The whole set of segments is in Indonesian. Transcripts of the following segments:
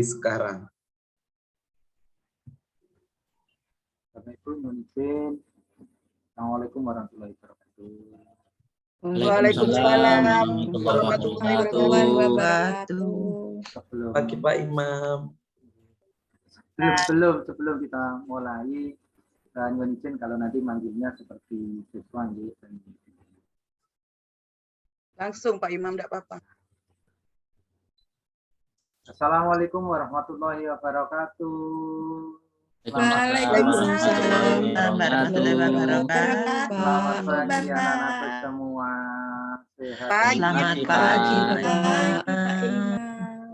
sekarang. Assalamualaikum warahmatullahi wabarakatuh. Waalaikumsalam warahmatullahi wabarakatuh. Pagi Pak Imam. Sebelum kita mulai, nyuwun izin kalau nanti manggilnya seperti siswa gitu. Langsung Pak Imam, enggak apa-apa. Assalamualaikum warahmatullahi wabarakatuh. Waalaikumsalam warahmatullahi wabarakatuh. Selamat pagi anak-anakku semua. Sehat. Selamat pagi Pak.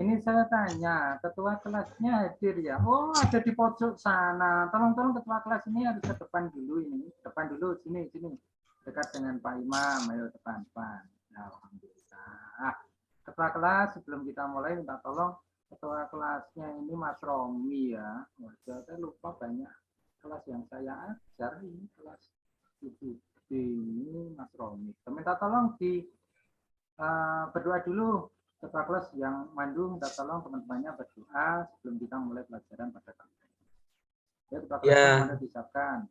Ini saya tanya, ketua kelasnya hadir ya? Oh, ada di pojok sana. Tolong ketua kelas ini harus ke depan dulu ini. Depan dulu, sini. Dekat dengan Pak Imam, ayo depan. Alhamdulillah. Ketua kelas, sebelum kita mulai minta tolong ketua kelasnya ini Mas Romi ya. Saya lupa banyak kelas yang saya ajar ini kelas ini Mas Romi. Saya minta tolong berdoa dulu. Ketua kelas yang mandu minta tolong teman-temannya berdoa sebelum kita mulai pelajaran pada kali ini. Ya, ketua kelas mana disiapkan.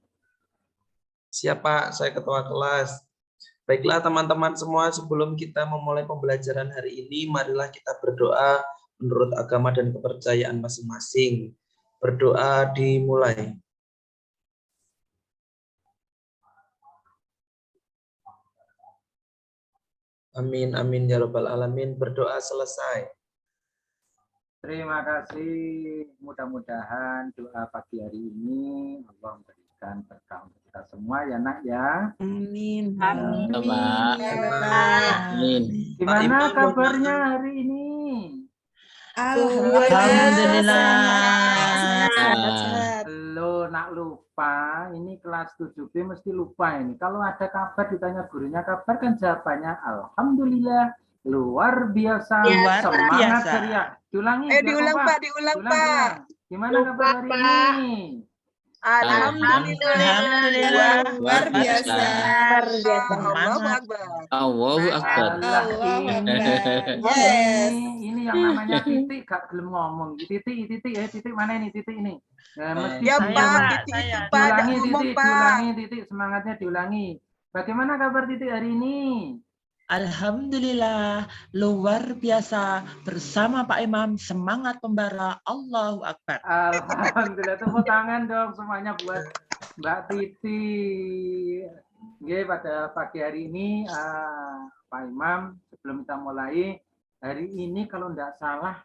Siap Pak, saya ketua kelas. Baiklah teman-teman semua, sebelum kita memulai pembelajaran hari ini, marilah kita berdoa menurut agama dan kepercayaan masing-masing. Berdoa dimulai. Amin, amin ya rabbal alamin. Berdoa selesai. Terima kasih. Mudah-mudahan doa pagi hari ini Allah memberikan berkah untuk kita semua ya nak ya. Amin. Amin. Gimana kabarnya hari ini? Alhamdulillah. Lo nak lupa, ini kelas 7B mesti lupa ini. Kalau ada kabar ditanya gurunya kabar kan jawabannya alhamdulillah. Luar biasa, semangat ceria. Diulangi. Diulang Pak. Gimana kabar hari ini? Alhamdulillah. Luar biasa. Allahu Akbar. Ini yang namanya titik gak gelem ngomong. Titik mana ini titik ini? Mesti diulangi titik, semangatnya diulangi. Bagaimana kabar titik hari ini? Alhamdulillah, luar biasa. Bersama Pak Imam, semangat pembara. Allahu Akbar. Alhamdulillah, tepuk tangan dong semuanya buat Mbak Titi. Oke, pada pagi hari ini Pak Imam, sebelum kita mulai, hari ini kalau tidak salah,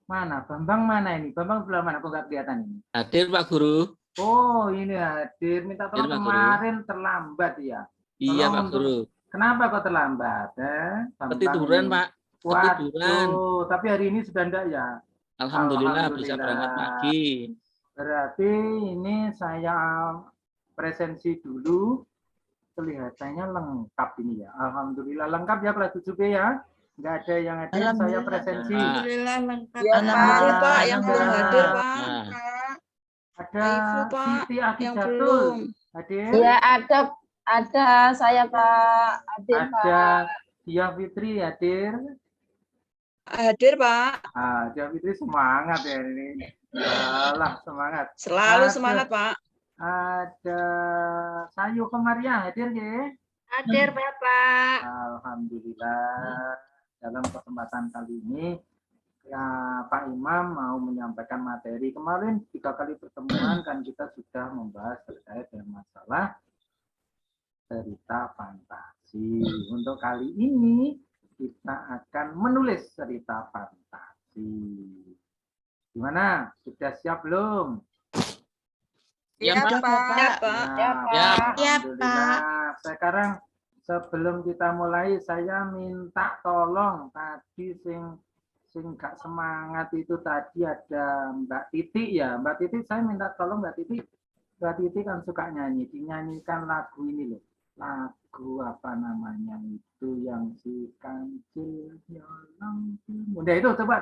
mana Bambang mana ini? Bambang sebelah mana? Kok nggak kelihatan ini? Hadir Pak Guru. Oh, ini hadir. Minta tolong kemarin terlambat ya. Iya Pak Guru. Kenapa kok terlambat? Ketiduran Pak. Ketiduran. Waduh, tapi hari ini sudah enggak ya? Alhamdulillah bisa berangkat pagi. Berarti ini saya presensi dulu. Kelihatannya lengkap ini ya. Alhamdulillah lengkap ya kelas 7B ya. Enggak ada yang hadir, saya presensi. Alhamdulillah lengkap. Ya, Pak, yang belum hadir Pak. Ada Siti Akidatul. Hadir? Ya, ada saya Pak. Hadir Pak. Ada Dia Fitri hadir. Hadir Pak. Dia Fitri semangat ya ini. Alah semangat. Selalu semangat Pak. Ada Sayu Kemaria hadir ya? Hadir Bapak. Alhamdulillah. Dalam kesempatan kali ini ya, Pak Imam mau menyampaikan materi. Kemarin 3 kali pertemuan kan kita sudah membahas terkait dengan masalah cerita fantasi. Untuk kali ini kita akan menulis cerita fantasi. Gimana? Sudah siap belum? Siap Pak. Alhamdulillah. Sekarang sebelum kita mulai saya minta tolong tadi sing gak semangat itu tadi ada Mbak Titi ya. Mbak Titi saya minta tolong Mbak Titi kan suka nyanyi, dinyanyikan lagu ini loh. Lagu apa namanya itu yang si kancil nyolong. Udah itu coba.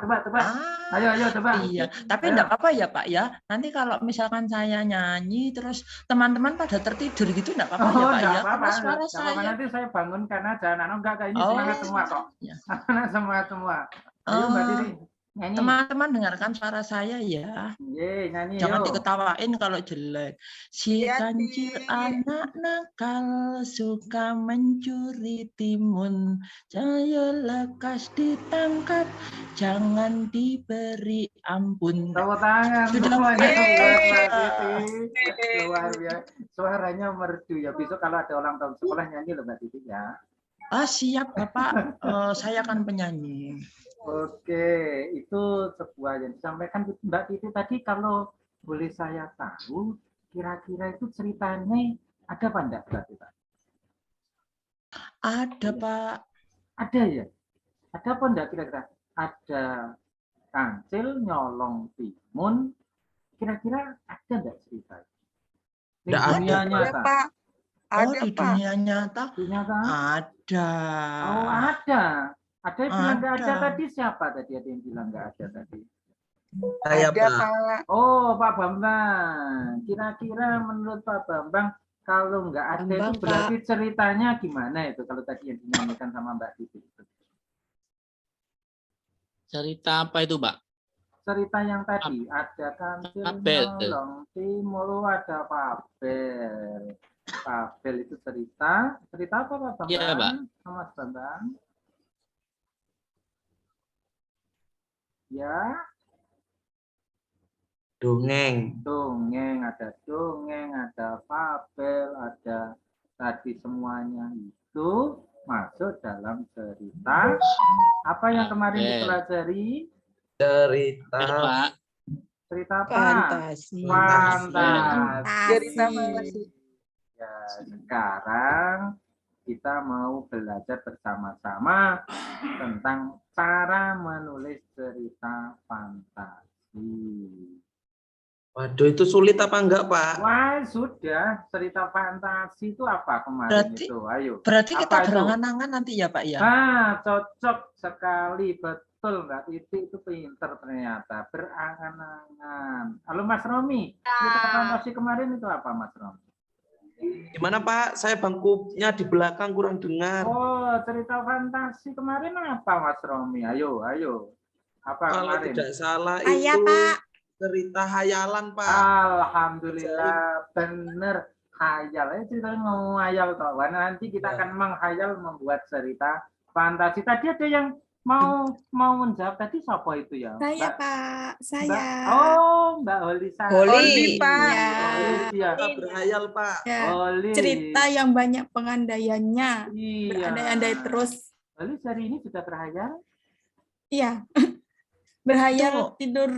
Ayo coba. Iya, tapi enggak apa-apa ya Pak ya. Nanti kalau misalkan saya nyanyi terus teman-teman pada tertidur gitu enggak apa-apa ya Pak ya. Apa-apa. Suara saya. Nanti saya bangunkan aja. Anak enggak kayak ini semangat semua kok. Ya. Anak semangat semua. Ayo Mbak Titi. Nyanyi. Teman-teman dengarkan suara saya ya. Ye, nyanyi Jangan yuk. diketawain kalau jelek. Si Iya, kancil Ti. anak nakal suka mencuri timun. Saya lekas ditangkap, jangan diberi ampun. Tepuk tangan Sudah semuanya punya buat Mbak ya. Titi. Luar biasa. Suaranya merdu ya. Besok kalau ada ulang tahun sekolah nyanyi loh Mbak Titi ya. Siap Bapak, saya akan penyanyi. Oke, itu sebuah yang disampaikan Mbak Titi tadi. Kalau boleh saya tahu, kira-kira itu ceritanya ada apa enggak Mbak Titi? Ada Pak. Ada ya? Ada apa enggak kira-kira? Ada kancil nyolong timun. Kira-kira ada enggak cerita? Di Nggak ada, dunia Ada, nyata. Pak. Ada, Di Pak. dunia nyata Dunia nyata? ada. Oh, ada. Ada yang bilang nggak ada Ada. tadi. Siapa tadi ada yang bilang nggak ada tadi? saya Ada, Pak. Pak. Oh, Pak Bambang. Kira-kira menurut Pak Bambang, kalau nggak ada Bambang, itu berarti ceritanya gimana itu? Kalau tadi yang dinyanyikan sama Mbak Titi. Cerita apa itu, Mbak? Cerita yang tadi, ada kancil Fabel. nyolong timur, ada Fabel. Fabel itu cerita. Cerita apa Pak Bambang? Iya, Mbak. Mas Bambang. Ya, Dongeng. dongeng, ada fabel, ada tadi semuanya itu masuk dalam cerita. Apa yang kemarin Fabel. dipelajari? Cerita. Pak. Cerita apa? Fantasi. Fantasi. Cerita fantasi. Ya, sekarang kita mau belajar bersama-sama tentang cara menulis cerita fantasi. Waduh, itu sulit apa enggak, Pak? Wah, sudah. Cerita fantasi itu apa kemarin Berarti- itu? Ayo. Berarti Apa kita itu? berangan-angan nanti ya Pak ya? Cocok sekali. Betul, Mbak Titi itu pinter ternyata. Berangan-angan. Halo Mas Romi, cerita fantasi kemarin itu apa Mas Romi? Gimana, Pak? Saya bangkunya di belakang kurang dengar. Oh, cerita fantasi kemarin apa Mas Romi? Ayo. Apa Kalau kemarin? tidak salah Iya, itu Pak. cerita hayalan, Pak. Alhamdulillah, bener. Hayal, ceritanya mau hayal toh. Wah, nanti kita Ya. akan menghayal membuat cerita fantasi. Tadi ada yang mau menjawab tadi siapa itu ya? Saya, Mbak- Pak. Mbak- Saya. Mbak Holi Sari. Holi, Pak. Ya. Holi, ya. Kita berhayal, Pak. Ya. Holi. Cerita yang banyak pengandaiannya. Iya. Berandai-andai terus. Holi hari ini sudah berhayal? Iya. Berhayal Tuh. tidur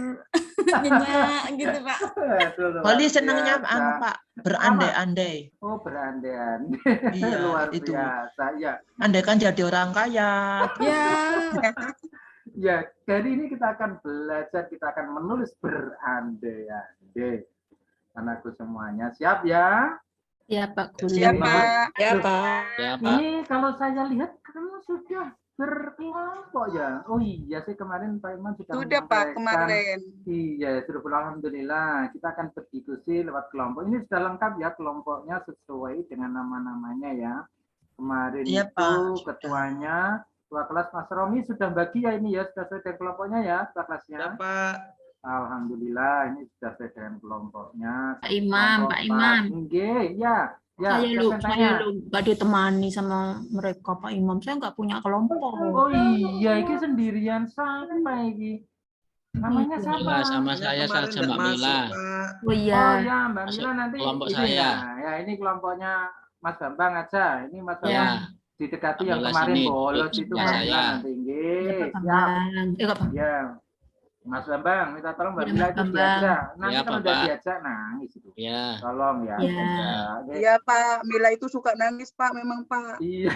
nyenyak gitu, Pak. Aduh, luar Holly senangnya biasa. Pak, berandai-andai. Oh, berandai-andai. Iya, Luar itu. biasa. Ya. Andai kan jadi orang kaya. Ya. Ya, dari ini kita akan belajar, kita akan menulis berandai-andai. Anakku semuanya, siap ya? Ya, Pak Guru. Siapa? Ya, Pak. Ini kalau saya lihat kamu sudah berkelompok ya. Oh iya sih kemarin Pak Iman sudah Pak, menyampaikan. kemarin. Iya, sudah alhamdulillah. Kita akan berdiskusi lewat kelompok. Ini sudah lengkap ya kelompoknya sesuai dengan nama-namanya ya. Kemarin Iya, itu Pak. ketuanya ketua kelas Mas Romi sudah bagi ya ini ya, sudah sesuai dengan kelompoknya ya, ketua kelasnya. Ya, Pak. Alhamdulillah ini sudah sesuai dengan kelompoknya. Pak Imam, Kelompok Pak Imam. Nggih, ya. Ya, Saya siapa yang tanya? nggak ditemani sama mereka, Pak Imam. Saya nggak punya kelompok. Oh iya, ini sendirian sampai ini. Namanya Iya. siapa? Mila sama saya Kemarin saja, nggak Mbak masuk, Mila. Pak. Oh iya. Oh ya, Mbak Masuk Mila nanti kelompok ini saya. ya. Ini kelompoknya Mas Bambang aja. Ini Mas Ya. Bambang didekati yang Mbak Mila kemarin sini, bolos duduk itu sebelah Mbak saya. Mila nanti. Ya, Nggih, Pak siap. Bambang. Pak. Ya. Mas Bambang, minta tolong Mbak Ya, Mila Mas itu Bambang. diajak. Nanti Ya, kalau Pak. udah diajak nangis itu. Ya. Tolong ya. Ya. diajak. Oke. Iya, Pak. Mila itu suka nangis, Pak. Memang, Pak. Iya.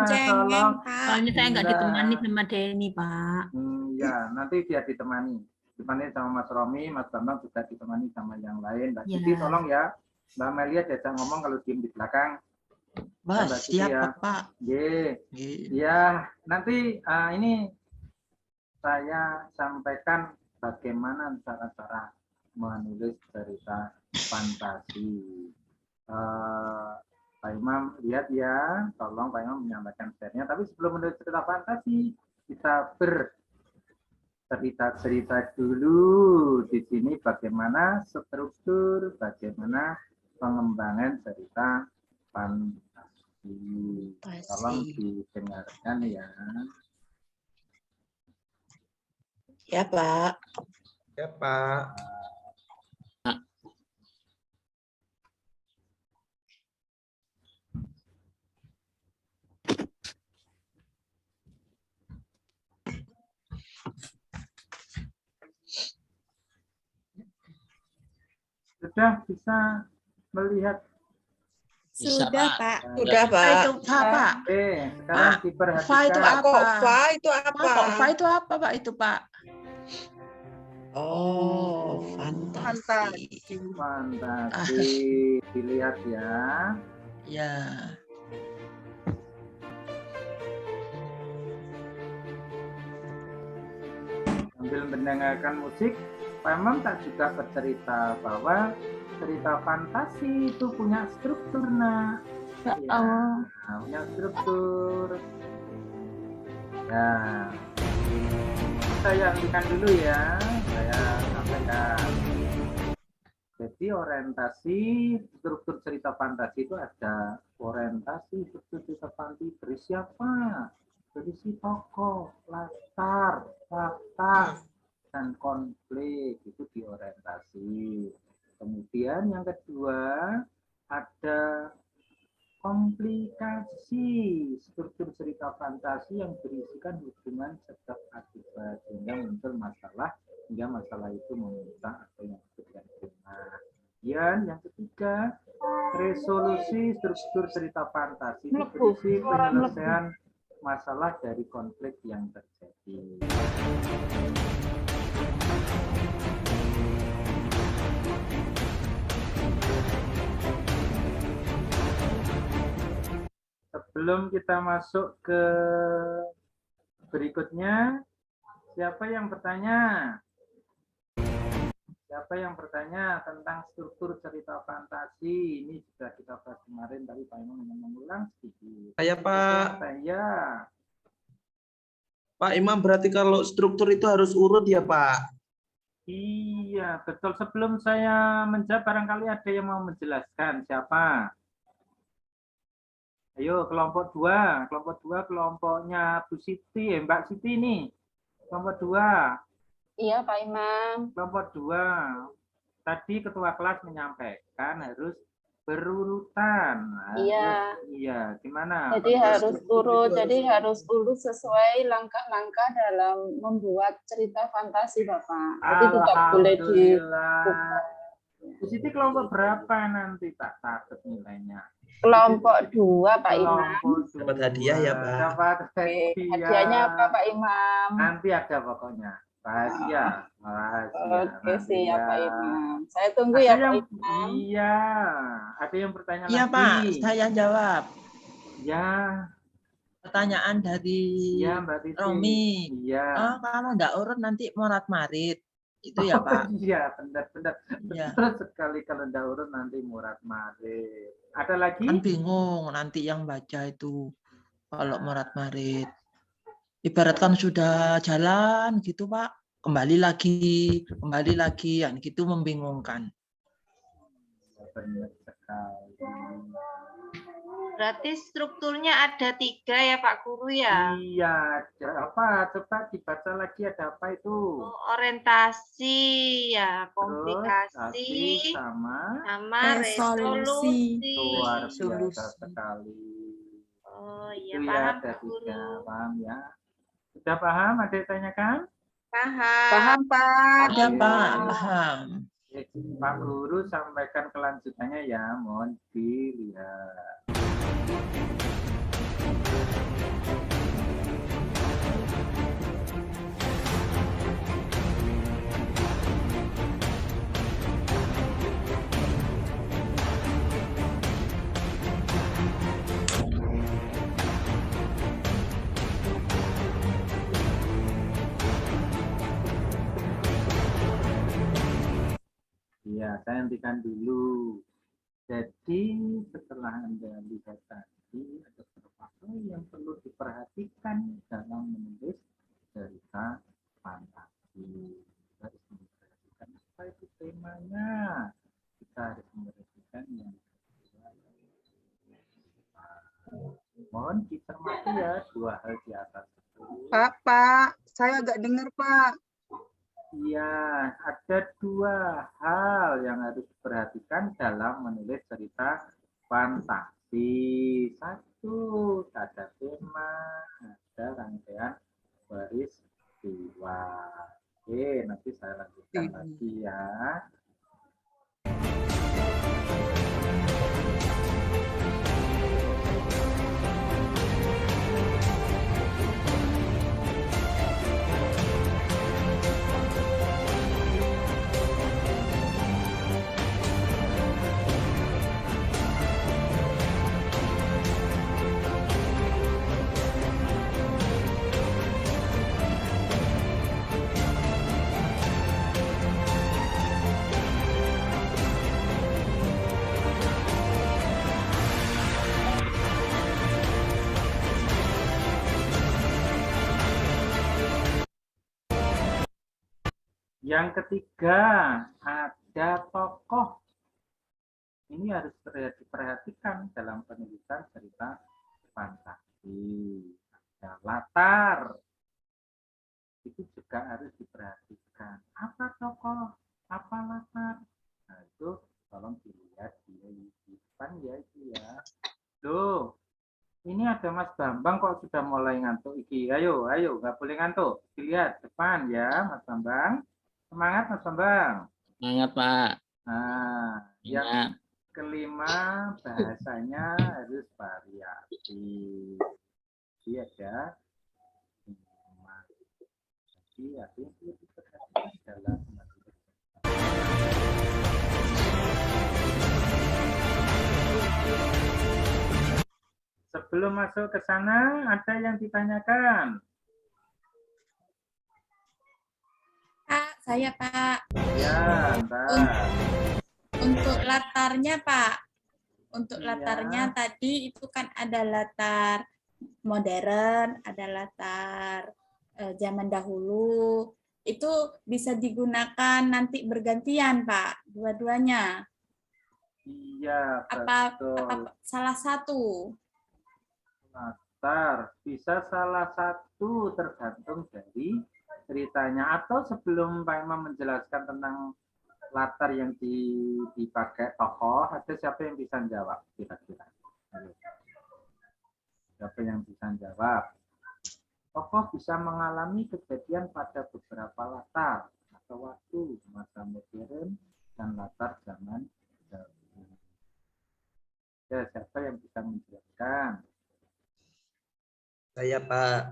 Cengeng, Tolong. Pak. Soalnya saya nggak Nah. ditemani sama Denny, Pak. Ya, nanti dia ditemani. Ditemani sama Mas Romi, Mas Bambang juga ditemani sama yang lain. Mbak Ya. Siti tolong ya. Mbak Melia diajak ngomong kalau diem di belakang. Wah, Mbak Siti siap ya. Pak. Ye. Nggih. Ya, nanti ini saya sampaikan bagaimana cara-cara menulis cerita fantasi. Pak Imam lihat ya, tolong Pak Imam menyampaikan share-nya. Tapi sebelum menulis cerita fantasi, kita cerita-cerita dulu di sini bagaimana struktur, bagaimana pengembangan cerita fantasi. Tolong didengarkan ya. Ya, Pak. Ya, Pak. Sudah bisa melihat? Bisa, Sudah, Pak. Pak. Udah, Fa Pak. itu fa, Pak. Oke, sekarang Fa itu diperhatikan. Pak, kok apa? fa itu Fa apa? kok fa itu apa, Pak? Itu, Pak. Oh, fantasi. Fantasi. Dilihat ya. Ya. Sambil mendengarkan musik, Pak Imam tak juga bercerita bahwa cerita fantasi itu punya struktur, nak. Ya Allah. Punya struktur. Ya. Saya hentikan dulu ya. Saya sampaikan. Jadi orientasi struktur cerita fantasi itu ada orientasi struktur cerita fantasi berisi apa? Berisi tokoh, latar, fakta, dan konflik itu diorientasi. Kemudian yang kedua ada komplikasi struktur cerita fantasi yang berisikan hubungan sebab akibat sehingga muncul masalah hingga masalah itu memuncak atau yang disebut dengan. Dan yang ketiga resolusi struktur cerita fantasi itu berisi penyelesaian masalah dari konflik yang terjadi. Sebelum kita masuk ke berikutnya, siapa yang bertanya? Siapa yang bertanya tentang struktur cerita fantasi? Ini sudah kita bahas kemarin, tapi Pak Imam ingin mengulang sedikit. Saya, Pak. Saya. Pak Imam, berarti kalau struktur itu harus urut ya, Pak? Iya, betul. Sebelum saya menjawab, barangkali ada yang mau menjelaskan. Siapa? Ayo, kelompok 2. Kelompok 2, kelompoknya Bu Siti, Mbak Siti ini. Kelompok 2. Iya, Pak Imam. Kelompok 2. Tadi ketua kelas menyampaikan harus berurutan. Iya. Iya, gimana? Jadi harus urut. Jadi harus urut sesuai langkah-langkah dalam membuat cerita fantasi, Bapak. Jadi tidak boleh di Alhamdulillah. Bu Siti kelompok berapa nanti tak takut nilainya? kelompok 2, Pak Imam. Dapat hadiah ya, Pak. Dapat Oke, hadiah. hadiahnya apa, Pak Imam? Nanti ada pokoknya. Rahasia. Rahasia. Oke, Nanti siap, ya. Pak Imam. Saya tunggu Ada ya, yang, Pak Imam. iya. Ada yang bertanya Iya, lagi? Pak. Saya jawab. Ya. Pertanyaan dari Iya, Mbak Titi. Romi. Iya. Oh, kalau nggak urut nanti morat-marit. Itu ya, Pak? Iya, benar-benar. Iya. Betul sekali kalau ndak urut nanti morat-marit. Ada lagi? Kan bingung nanti yang baca itu kalau morat-marit. Ibaratkan sudah jalan gitu, Pak. Kembali lagi, yang gitu membingungkan. Benar sekali. Berarti strukturnya ada 3 ya Pak Guru ya? Iya, ada apa? Coba dibaca lagi ada apa itu? Orientasi ya, Terus, komplikasi, sama resolusi. luar biasa sekali. Oh Itu iya, ya paham ada Pak Guru. 3, paham ya? Sudah paham? Ada yang tanyakan? Paham. Paham, Pak. Ada, Pak. Paham. Pak Guru sampaikan kelanjutannya ya, mohon dilihat. Iya, saya hentikan dulu. Jadi setelah Anda lihat tadi, ada beberapa hal yang perlu diperhatikan dalam menulis cerita fantasi. Harus memperhatikan apa itu temanya. Kita harus memperhatikan yang kedua. Mohon dicermati ya dua hal di atas itu. Pak, saya agak dengar, Pak. Iya, ada dua hal yang harus diperhatikan dalam menulis cerita fantasi. Satu, ada tema, ada rangkaian peristiwa. Oke, nanti saya lanjutkan lagi ya. Yang ketiga, ada tokoh. Ini harus diperhatikan dalam penulisan cerita fantasi. Ada latar. Itu juga harus diperhatikan. Apa tokoh? Apa latar? Nah, itu tolong dilihat di depan ya itu ya. Loh, ini ada Mas Bambang kok sudah mulai ngantuk iki. Ayo, nggak boleh ngantuk. Dilihat depan ya, Mas Bambang. Semangat Mas Bambang. Semangat Pak. Nah, Ya. yang kelima bahasanya harus variatif. Jadi ada lima. Jadi artinya itu diperhatikan dalam menulis. Sebelum masuk ke sana, ada yang ditanyakan? Pak, saya Pak. Ya, Mbak. Untuk latarnya Pak, untuk Iya. latarnya tadi itu kan ada latar modern, ada latar zaman dahulu. Itu bisa digunakan nanti bergantian Pak, dua-duanya. Iya, Apa betul. salah satu? Latar bisa salah satu tergantung dari ceritanya, atau sebelum Pak Imam menjelaskan tentang latar yang dipakai tokoh, ada siapa yang bisa jawab kira-kira? Siapa yang bisa jawab? Tokoh bisa mengalami kejadian pada beberapa latar atau waktu, masa modern dan latar zaman dahulu. Ya, siapa yang bisa menjelaskan? Saya Pak.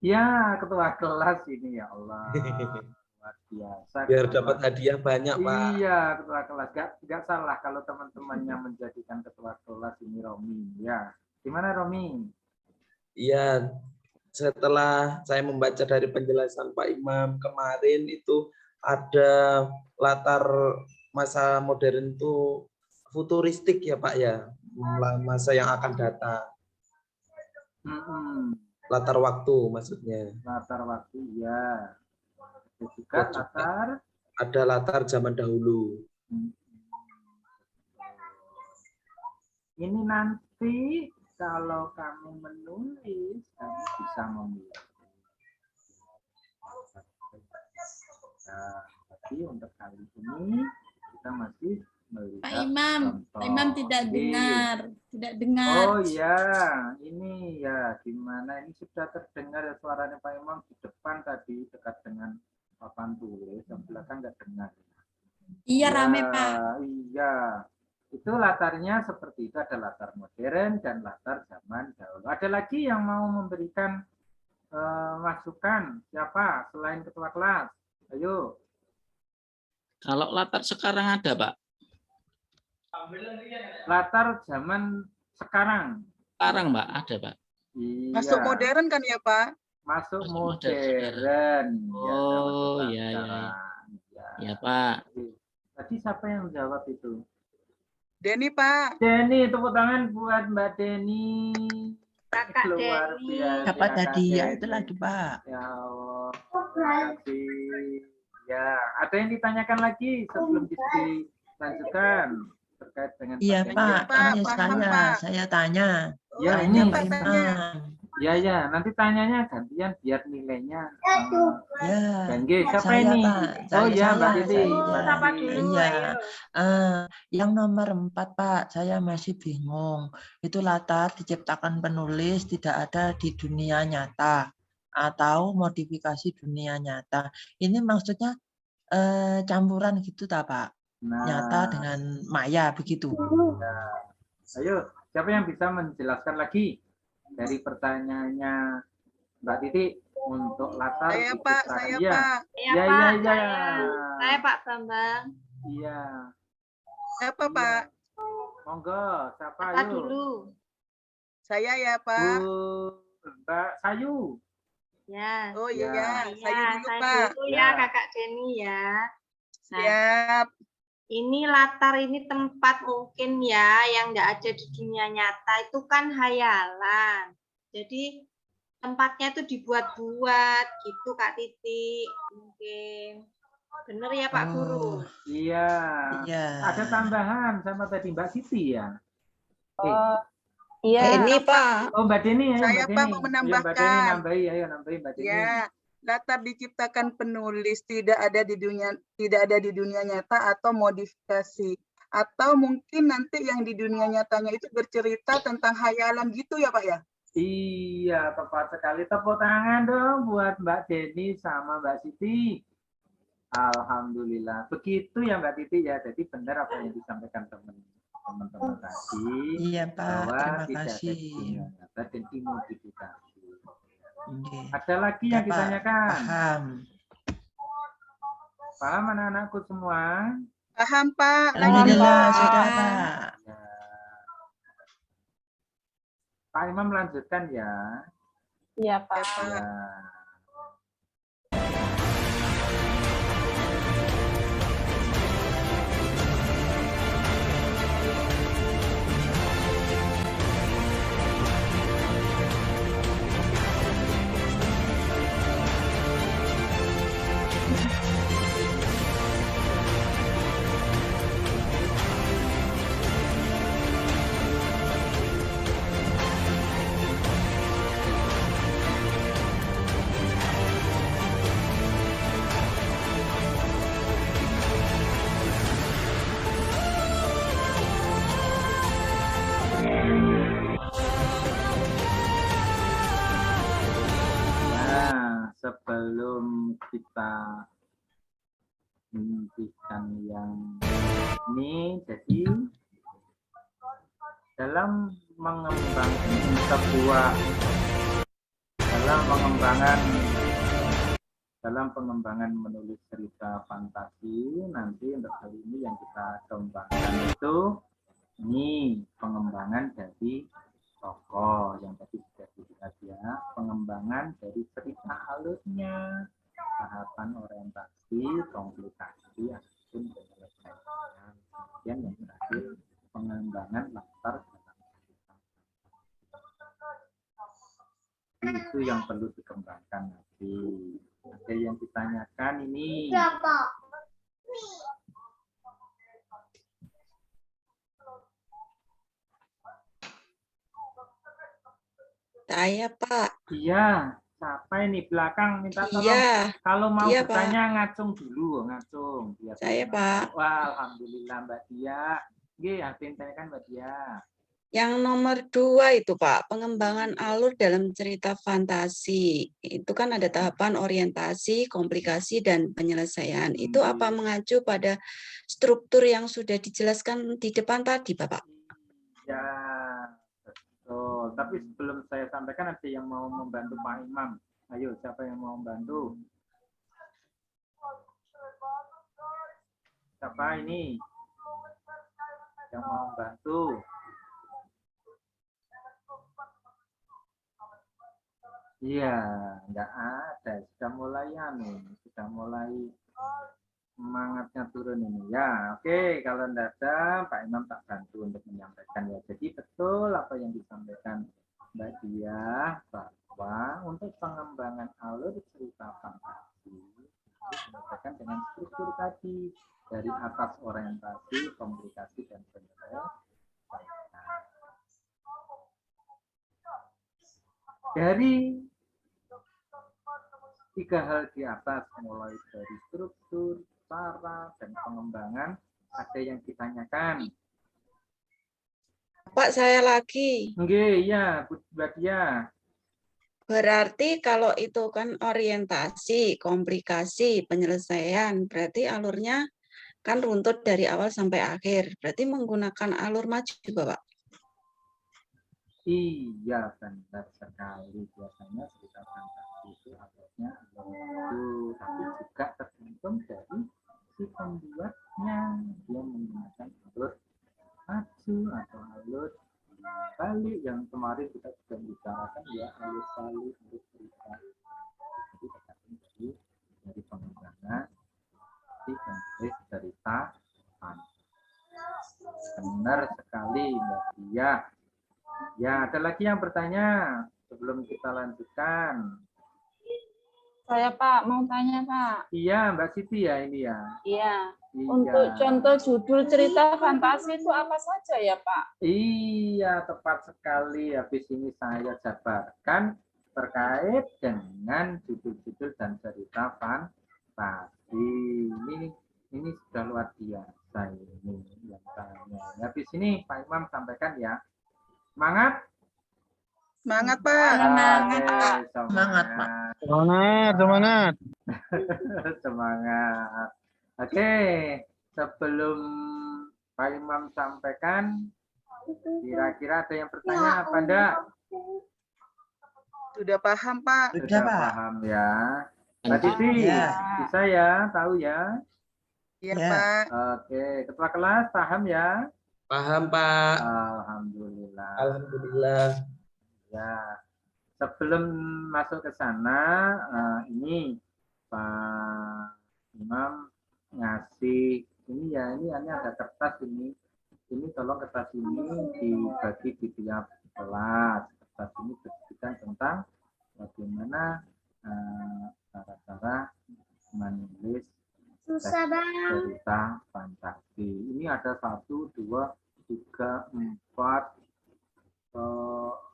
Ya, ketua kelas ini ya Allah. Luar biasa. Biar dapat hadiah banyak Pak. Iya, ketua kelas. Gak salah kalau teman-temannya menjadikan ketua kelas ini Romi. Ya, gimana Romi? Iya, setelah saya membaca dari penjelasan Pak Imam kemarin itu ada latar masa modern itu futuristik ya Pak ya, masa yang akan datang. Latar waktu maksudnya. Latar waktu ya. Juga latar. Ada latar zaman dahulu. Ini nanti kalau kamu menulis, kamu bisa memilih. Nah, tapi untuk kali ini kita masih melihat Pak Imam, contoh. Pak Imam tidak dengar. Oh iya, ini ya gimana? Ini sudah terdengar ya suaranya Pak Imam di depan tadi dekat dengan papan tulis, yang belakang nggak dengar. Iya, Ya, rame Pak. Iya, itu latarnya seperti itu, ada latar modern dan latar zaman dahulu. Ada lagi yang mau memberikan masukan? Siapa selain ketua kelas? Ayo. Kalau latar sekarang ada Pak? Latar zaman sekarang. Sekarang Pak, ada Pak. Iya. Masuk modern kan ya Pak? Masuk Masuk modern. Oh iya iya. Ya Pak. Tadi siapa yang jawab itu? Denny Pak. Denny, tepuk tangan buat Mbak Denny. Kakak Luar Denny. biasa. Siapa Kak tadi ya itu Denny. lagi Pak? Ya Allah. Terima kasih. Ya, ada yang ditanyakan lagi sebelum kita lanjutkan terkait dengan Iya materi Pak, yang ini paham, saya, Pak. saya tanya. Ya, Oh, ini iya, Pak, tanya. Imam. Ya, nanti tanyanya gantian biar nilainya. Ya, Dan siapa saya ini? Pak, Oh saya, ya, Mbak saya, Titi. saya. Sapa dulu, Iya, ayo. yang nomor 4 Pak, saya masih bingung. Itu latar diciptakan penulis tidak ada di dunia nyata atau modifikasi dunia nyata. Ini maksudnya campuran gitu tak Pak? Nyata Nah, dengan maya begitu. ayo, siapa yang bisa menjelaskan lagi dari pertanyaannya Mbak Titi untuk latar Saya, Pak. diciptakan? Saya, Iya. Pak. Ya, Ya, Pak, ya, ya. saya Pak Bambang. Iya. Siapa, Pak? Monggo, siapa Apa yuk? dulu? Saya ya, Pak. Mbak Sayu. Ya. Oh Ya. iya, saya dulu, saya Pak. dulu Ya. ya Kakak Denny ya. Nah, Siap. ini latar, ini tempat mungkin ya yang nggak ada di dunia nyata itu kan hayalan. Jadi tempatnya itu dibuat-buat gitu Kak Titi mungkin. Bener ya Pak Guru? Iya. Iya. Ada tambahan sama tadi Mbak Siti ya? Iya. Ini Pak. Oh Mbak Deni ya. Saya, Mbak Pak, Deni. mau Ayo Mbak menambahkan. Deni nambahi, ayo nambahi Mbak Deni. Ya, latar diciptakan penulis tidak ada di dunia nyata atau modifikasi. Atau mungkin nanti yang di dunia nyatanya itu bercerita tentang hayalan gitu ya, Pak ya? Iya, tepat sekali. Tepuk tangan dong buat Mbak Deni sama Mbak Siti. Alhamdulillah. Begitu ya Mbak Titi ya. Jadi benar apa yang disampaikan teman-teman tadi. Iya Pak, Bahwa terima tidak ada di kasih. dunia nyata dan dimodifikasi. Oke. Ada lagi yang Ya, Pak, ditanyakan? paham. Paham anak-anakku semua? Paham, Pak. Lanjut, Alhamdulillah Pak. sudah Pak. Ya. Pak Imam lanjutkan ya. Iya, Pak. Ya, Pak. Ya. Nah, sebelum kita menghentikan yang ini, jadi dalam pengembangan menulis cerita fantasi, nanti untuk kali ini yang kita kembangkan itu ini pengembangan dari tokoh yang tadi sudah dilihat ya, pengembangan dari cerita alurnya, tahapan orientasi, komplikasi, ataupun penyelesaian. Kemudian yang terakhir pengembangan latar dalam cerita. Itu yang perlu dikembangkan nanti. Ada yang ditanyakan ini. Saya Pak. Iya, siapa ini belakang minta tolong. Iya. Kalau mau Iya, bertanya ngacung dulu, ngacung. Biar Saya, Pak. Wah, alhamdulillah Mbak Dia. Nggih, ada yang tanyakan Mbak Dia. Yang nomor 2 itu Pak, pengembangan alur dalam cerita fantasi. Itu kan ada tahapan orientasi, komplikasi, dan penyelesaian. Itu apa mengacu pada struktur yang sudah dijelaskan di depan tadi, Bapak? Ya, betul. Tapi sebelum saya sampaikan, ada yang mau membantu Pak Imam. Ayo, siapa yang mau membantu? Siapa ini? Yang mau membantu? Iya, enggak ada. Sudah mulai sudah mulai semangatnya turun ini. Ya, oke. Kalau enggak ada, Pak Imam tak bantu untuk menyampaikan ya. Jadi betul apa yang disampaikan Mbak Diah bahwa untuk pengembangan alur cerita fantasi diselesaikan dengan struktur tadi dari atas orientasi, komunikasi, dan penyelesaian. Dari 3 hal di atas, mulai dari struktur, cara, dan pengembangan, ada yang ditanyakan. Pak, saya lagi. Oke, iya, Mbak Diah. Berarti kalau itu kan orientasi, komplikasi, penyelesaian, berarti alurnya kan runtut dari awal sampai akhir. Berarti menggunakan alur maju, Bapak. Iya, benar sekali. Biasanya cerita fantasi itu alurnya alur, tapi juga tergantung dari si pembuatnya. Dia menggunakan alur maju atau alur balik yang kemarin kita sudah bicarakan ya, alur balik, alur cerita. Jadi tergantung dari pengembangan si penulis cerita fantasi. Benar sekali, Mbak Diah. Ya, ada lagi yang bertanya sebelum kita lanjutkan. Saya Pak, mau tanya Pak. Iya, Mbak Siti ya ini ya. Iya. Iya. Untuk contoh judul cerita fantasi itu apa saja ya Pak? Iya, tepat sekali. Habis ini saya jabarkan terkait dengan judul-judul dan cerita fantasi. Ini sudah luar biasa ini yang tanya. Habis ini Pak Imam sampaikan ya. Semangat. Semangat, Pak. Semangat, Pak. Semangat. Semangat. Oke, sebelum Pak Imam sampaikan, kira-kira ada yang bertanya apa enggak? Sudah paham, Pak. Sudah paham ya. Mbak Titi, bisa ya? Tahu ya? Iya, Pak. Oke, ketua kelas paham ya? Paham, Pak. Alhamdulillah. Alhamdulillah. Ya, sebelum masuk ke sana, ini Pak Imam ngasih ini ya, ini ada kertas ini. Ini tolong kertas ini dibagi di tiap kelas. Kertas ini berisikan tentang bagaimana cara-cara menulis cerita fantasi. Ini ada 1, 2, 3, 4,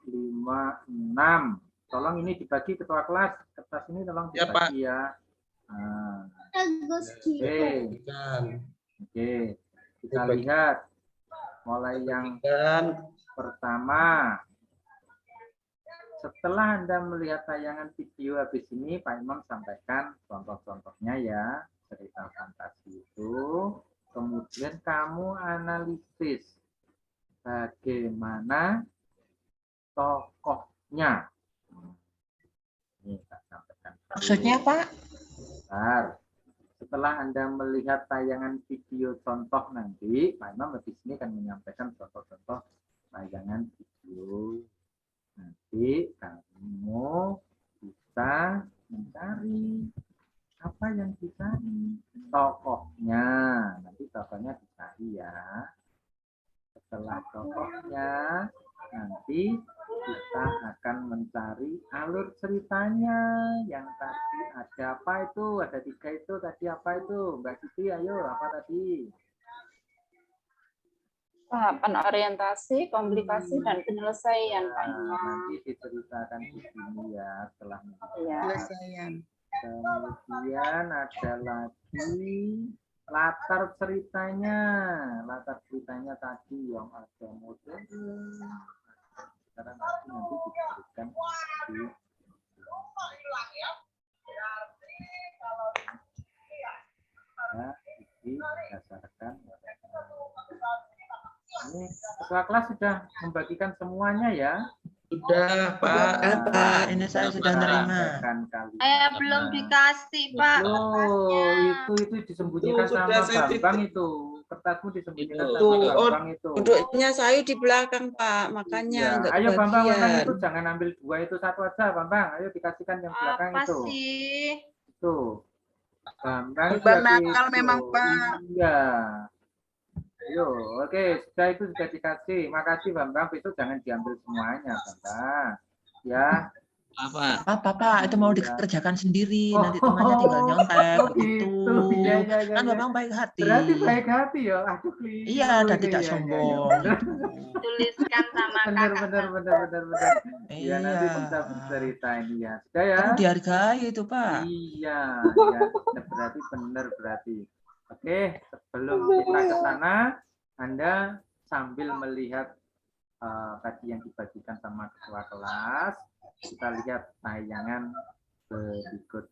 5, 6. Tolong ini dibagi ketua kelas. Kertas ini tolong dibagi ya. Oke. Kita lihat mulai yang pertama. Setelah Anda melihat tayangan video habis ini, Pak Imam sampaikan contoh-contohnya ya. Cerita fantasi itu, kemudian kamu analisis bagaimana tokohnya. Ini tak sampaikan. Maksudnya Pak? Bentar. Setelah Anda melihat tayangan video contoh nanti, Pak Imam habis ini akan menyampaikan contoh-contoh tayangan video. Nanti kamu bisa mencari apa yang dicari, tokohnya. Nanti tokohnya dicari ya. Setelah tokohnya, nanti kita akan mencari alur ceritanya. Yang tadi ada apa itu? Ada 3 itu. Tadi apa itu? Mbak Siti, ayo apa tadi? Tahapan orientasi, komplikasi, dan penyelesaian Pak Imam. Nanti diceritakan di sini ya setelah Penyelesaian. Kemudian ada lagi latar ceritanya. Latar ceritanya tadi yang ada model. Sekarang nanti diberikan di berdasarkan. Ini ketua kelas sudah membagikan semuanya ya. Sudah, Pak. Pak, ini saya sudah nerima. Saya belum dikasih, Pak. Loh, itu disembunyikan sama Bambang itu. Kertasmu disembunyikan sama Bambang itu. Duduknya saya di belakang, Pak. Makanya enggak ayo Bambang, kebagian. itu jangan ambil 2 itu, 1 aja Bambang. Ayo dikasihkan yang belakang Apa itu. sih? Tuh. Bambang nakal memang, Pak. Iya. Ayo, oke, sudah itu sudah dikasih. Makasih Bambang, besok jangan diambil semuanya, Bambang. Ya. Apa? Pak, itu mau dikerjakan sendiri, nanti temannya tinggal nyontek begitu. Iya, Kan Bambang baik hati. Berarti baik hati ya. Aduh, keliru. Iya, dan tidak Iya. sombong. Tuliskan sama Benar. Iya. Iya, nanti bisa bercerita ini ya. Sudah ya. Perlu dihargai itu, Pak. Iya. Berarti benar berarti. Oke, sebelum kita ke sana, Anda sambil melihat tadi yang dibagikan sama ketua kelas, kita lihat tayangan berikut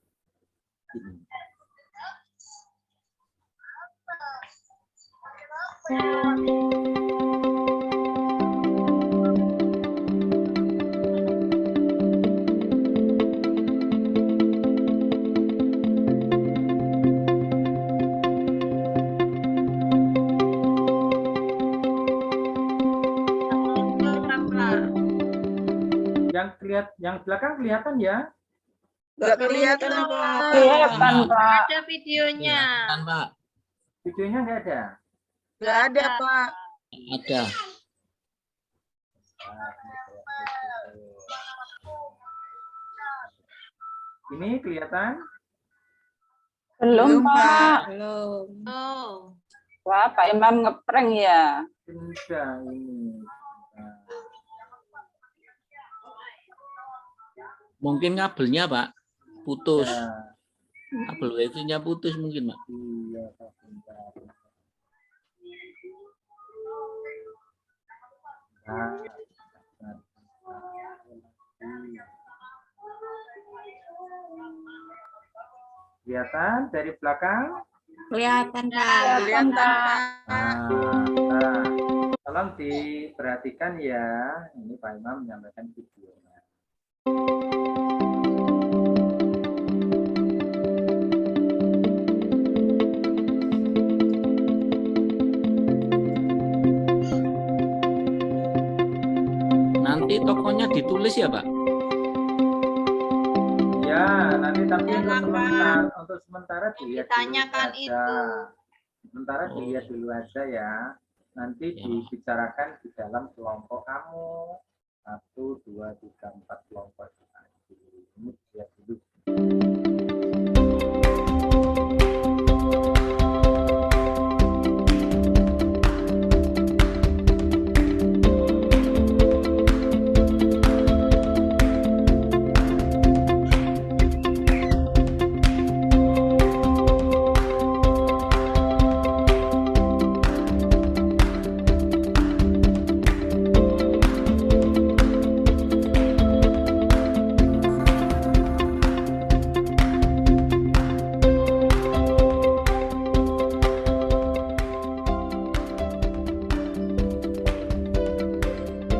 ini. Yang belakang kelihatan ya? Nggak kelihatan, Pak. Kelihatan, Pak. Ada videonya. Kelihatan, Pak. Videonya nggak ada? Nggak ada, Pak. Ada. Ini kelihatan? Belum, Pak. Belum. Oh. Wah, Pak Imam ngeprank ya. Sudah ini. Mungkin kabelnya, Pak, putus. Ya. Kabel wifi-nya putus mungkin, Pak. Iya, kelihatan dari belakang? Kelihatan, Pak. Kelihatan, Pak. Tolong diperhatikan ya. Ini Pak Imam menyampaikan videonya. Nanti tokonya ditulis ya, Pak? Ya, nanti tapi untuk sementara dilihat Ditanyakan dulu itu. aja. Sementara dilihat dulu aja ya. Nanti Ya. dibicarakan di dalam kelompok kamu. 1, 2, 3, 4 kelompok. Ini lihat dulu.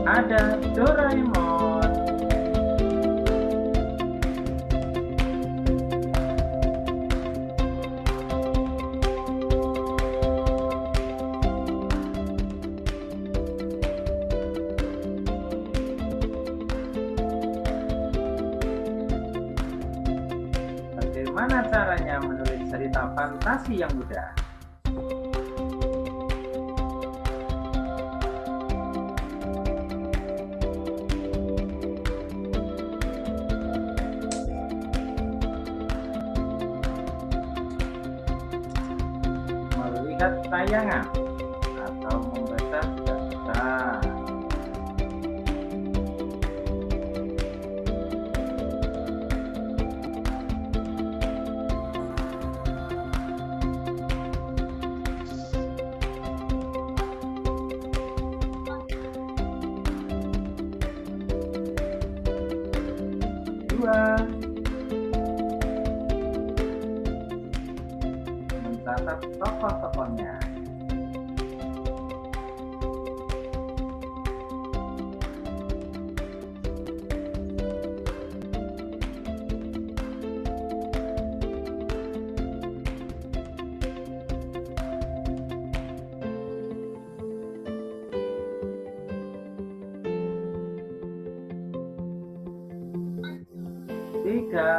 Ada Doraemon. Bagaimana caranya menulis cerita fantasi yang mudah? Melihat tayangan atau membaca juga bisa. Dua, mencatat tokoh-tokohnya. Tiga,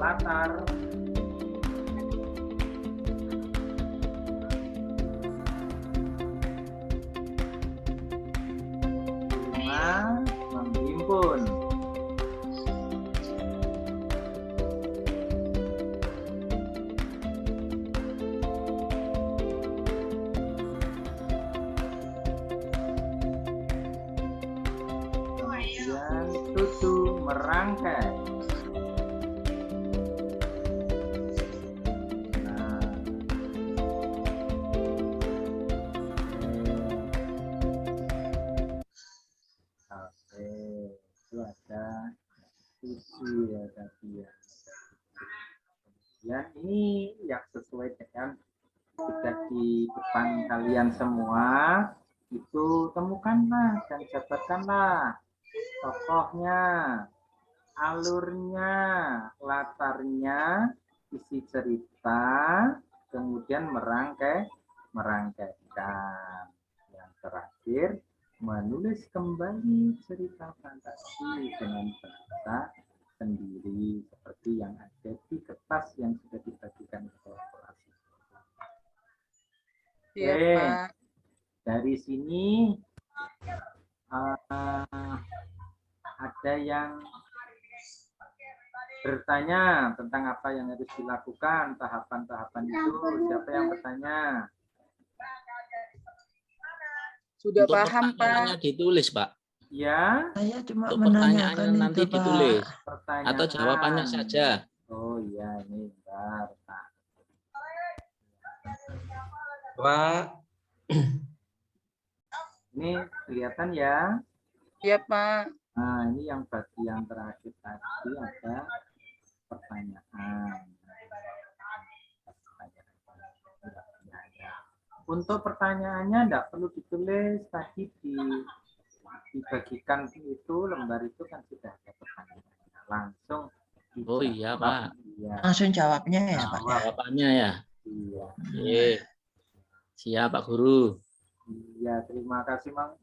latar. Menghimpun. Kemudian 7 merangkai. Itu ada isi ya tadi ya. Kemudian ini yang sesuai dengan sudah di depan kalian semua, itu temukanlah dan jabarkanlah tokohnya, alurnya, latarnya, isi cerita, kemudian merangkaikan. Yang terakhir, menulis kembali cerita fantasi dengan bahasa sendiri seperti yang ada di kertas yang sudah dibagikan ke kelas. Iya, Oke, Pak. dari sini ada yang bertanya tentang apa yang harus dilakukan, tahapan-tahapan itu. Siapa yang bertanya? Sudah Untuk paham, pertanyaannya Pak. ditulis, Pak. Ya, Saya cuma Untuk menanyakan pertanyaannya nanti itu, Pak. ditulis. pertanyaan. Atau jawabannya saja. Oh iya, ini bentar, Pak. Pak, Ini kelihatan ya. Iya, Pak. Nah, ini yang bagian terakhir tadi ada pertanyaan. Untuk pertanyaannya tidak perlu ditulis, tadi dibagikan itu, lembar itu kan sudah ada pertanyaannya. Langsung dijawab. Oh iya, Pak. Iya. Langsung jawabnya ya, Pak. Ya? Jawabannya ya. Iya. Oke. Siap, Pak Guru. Iya, terima kasih Mas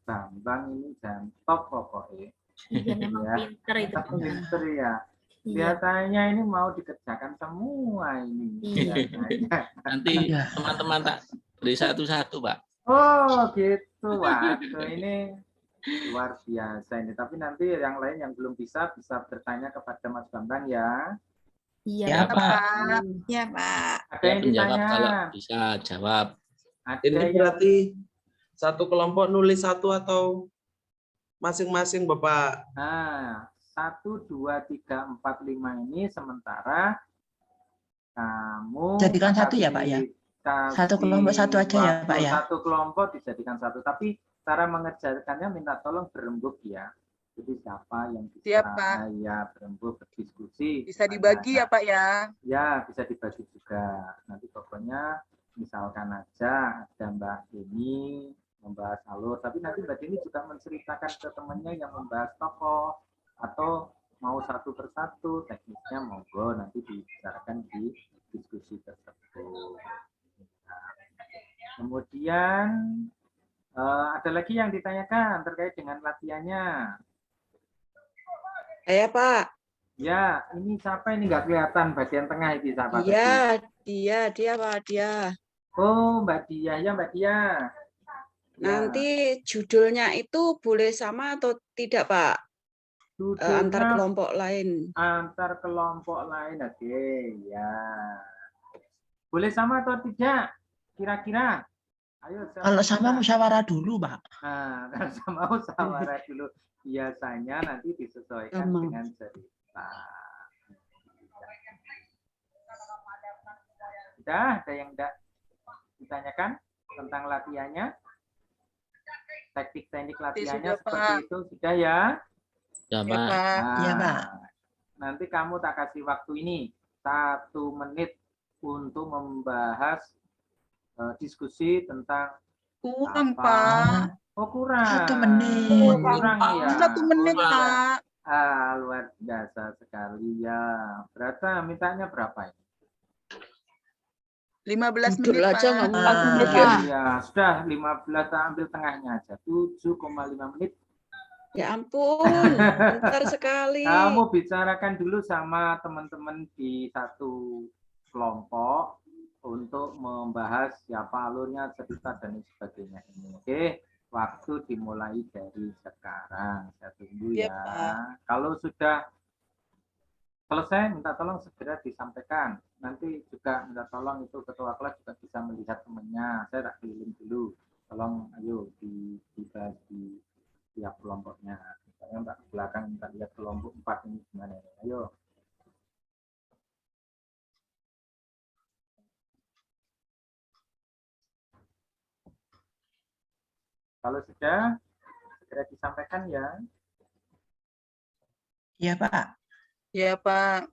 Bambang, ini top pokoknya. Iya, memang Ya. pinter itu. Pinter ya. Iya. Biasanya ini mau dikerjakan semua ini. Iya. Biasanya. Nanti teman-teman tak beri satu-satu, Pak. Oh gitu, waduh ini luar biasa ini. Tapi nanti yang lain yang belum bisa bertanya kepada Mas Bambang ya. Iya, Ya, Pak. Iya, Pak. Ada Ya, yang penjawab ditanya? kalau bisa jawab. Ada ini yang- berarti satu kelompok nulis satu atau masing-masing, Bapak? Nah, 1, 2, 3, 4, 5 ini sementara kamu Jadikan satu ya, Pak, ya? Satu kelompok satu aja ya, Pak, ya? Satu kelompok dijadikan satu, tapi cara mengerjakannya minta tolong berembuk ya. Jadi siapa yang bisa Siap, Pak. ya berembuk berdiskusi. Bisa dibagi ya, Pak ya. Ya, bisa dibagi juga. Nanti pokoknya misalkan aja ada Mbak Deni membahas alur, tapi nanti Mbak Deni juga menceritakan ke temannya yang membahas tokoh, atau mau satu persatu, teknisnya monggo nanti dibicarakan di diskusi tersebut. Kemudian ada lagi yang ditanyakan terkait dengan latihannya. Saya, Pak. Ya, ini siapa ini nggak kelihatan bagian tengah ini siapa? Iya, dia, Pak, dia. Oh, Mbak Dia, ya Mbak Dia. Nanti judulnya itu boleh sama atau tidak, Pak? Judulnya Antar kelompok lain. Antar kelompok lain, oke, ya. Boleh sama atau tidak? Kira-kira? Ayo. Kalau sama musyawarah dulu, Pak. Nah, kalau sama musyawarah dulu. Biasanya nanti disesuaikan dengan cerita. Sudah ada yang tidak ditanyakan tentang latihannya? Teknik-teknik latihannya Sudah, seperti Pak. itu sudah ya? Ya, Iya, Pak. Pak. Iya, Pak. Nanti kamu tak kasih waktu ini 1 menit untuk membahas diskusi tentang Kurang, apa? Pak. Oh, kurang. 1 menit. Kurang ya. 1 menit, Kurang. Pak. Luar biasa sekali ya. Berapa mintanya berapa ini? 15 Judul menit, aja Pak. nggak mungkin. Ya, sudah 15, ambil tengahnya aja. 7,5 menit Ya ampun, bentar sekali. Kamu bicarakan dulu sama teman-teman di satu kelompok untuk membahas siapa alurnya, cerita dan sebagainya ini. Oke, waktu dimulai dari sekarang. Saya tunggu Iya, ya. Pak. Kalau sudah selesai, minta tolong segera disampaikan. Nanti juga minta tolong itu ketua kelas juga bisa melihat temannya. Saya tak keliling dulu. Tolong, ayo dibahas di tiap kelompoknya. Misalnya Mbak belakang kita lihat kelompok 4 ini gimana ya. Ayo. Kalau sudah, segera disampaikan ya. Iya, Pak. Iya, Pak.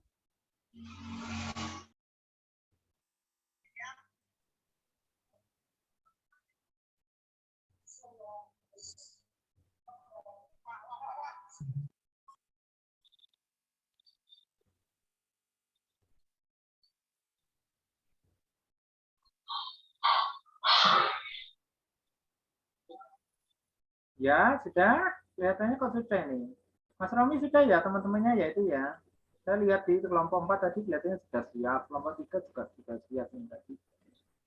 Ya, sudah. Kelihatannya kok sudah ini. Mas Romi sudah ya, teman-temannya ya itu ya. Saya lihat di kelompok 4 tadi kelihatannya sudah siap. Kelompok 3 juga sudah siap ini tadi.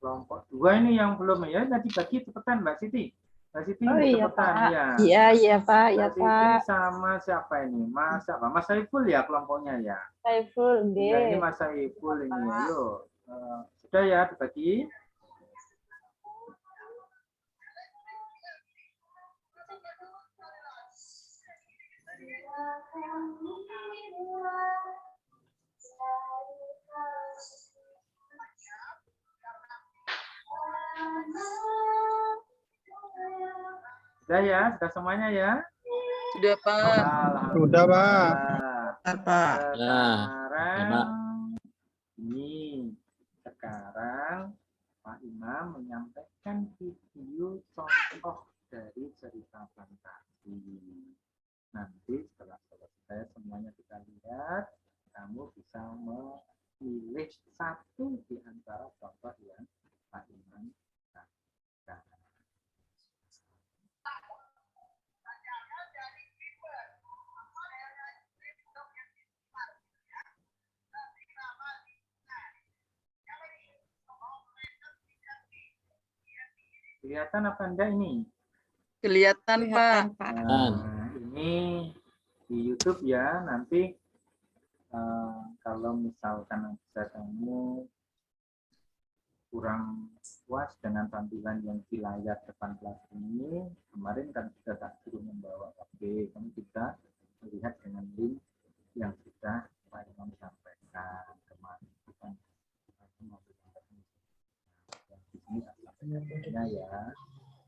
Kelompok 2 ini yang belum ya. Nanti bagi cepetan Mbak Siti. Mbak Siti Oh ini iya cepetan Pak. ya. Iya Pak, ya Mbak Siti Pak. sama siapa ini? Mas apa? Mas Saiful ya kelompoknya ya. Saiful, Ya, ini nggih. Mas Saiful ini. Ayo. Sudah ya dibagi. Sudah ya, sudah semuanya ya. Sudah, Pak. Sudah, Pak. Pak. Sekarang ini sekarang Pak Imam menyampaikan video contoh dari cerita fantasi. Nanti setelah selesai semuanya kita lihat, kamu bisa memilih satu di antara contoh yang Pak Imam sampaikan. Kelihatan apa enggak ini? Kelihatan, Pak. Nah, ini di YouTube ya. Nanti kalau misalkan ada kamu kurang puas dengan tampilan yang di layar depan kelas ini, kemarin kan kita tak suruh membawa HP, kamu bisa melihat dengan link yang sudah Pak Imam sampaikan kemarin. Bukan yang di sini tak sampaikan ya.